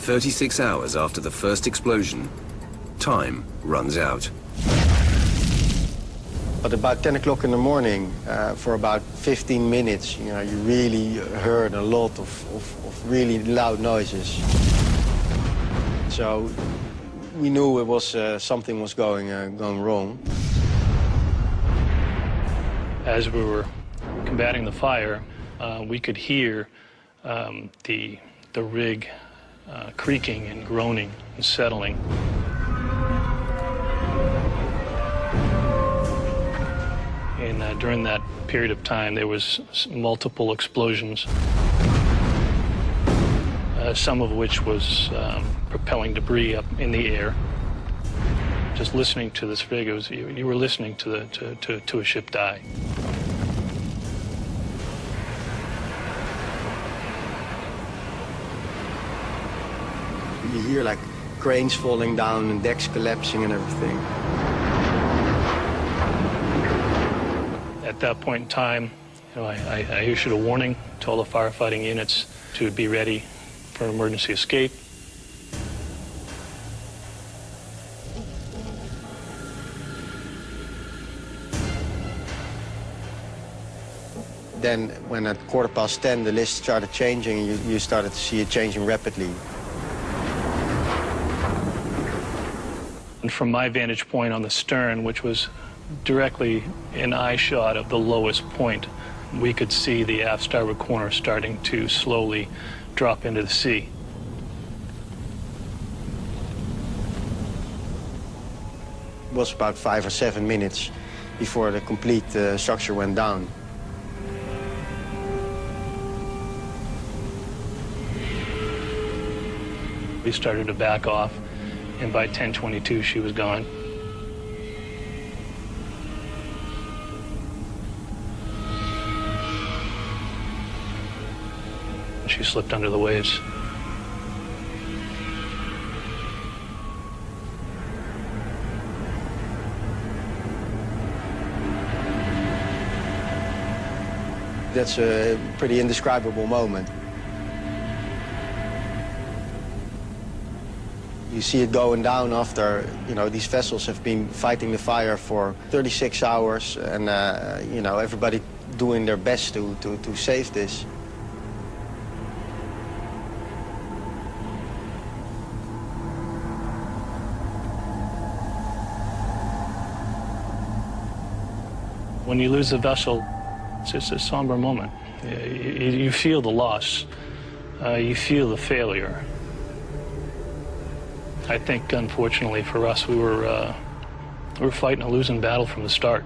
36 hours after the first explosion, time runs out. But about 10 o'clock in the morning, for about 15 minutes, you really heard a lot of really loud noises. So we knew it was something was going wrong. As we were combating the fire, we could hear the rig creaking and groaning and settling. And during that period of time, there was multiple explosions, some of which was propelling debris up in the air. Just listening to this rig, you were listening to a ship die. You hear like cranes falling down and decks collapsing and everything. At that point in time, I issued a warning to all the firefighting units to be ready for an emergency escape. Then when at 10:15 the list started changing, you started to see it changing rapidly. And from my vantage point on the stern, which was directly in eye shot of the lowest point, we could see the aft starboard corner starting to slowly drop into the sea. It was about 5 or 7 minutes before the complete structure went down. We started to back off, and by 10:22 she was gone. She slipped under the waves. That's a pretty indescribable moment. You see it going down after, these vessels have been fighting the fire for 36 hours and, everybody doing their best to save this. When you lose a vessel, it's a somber moment. You feel the loss. You feel the failure. I think, unfortunately for us, we were fighting a losing battle from the start.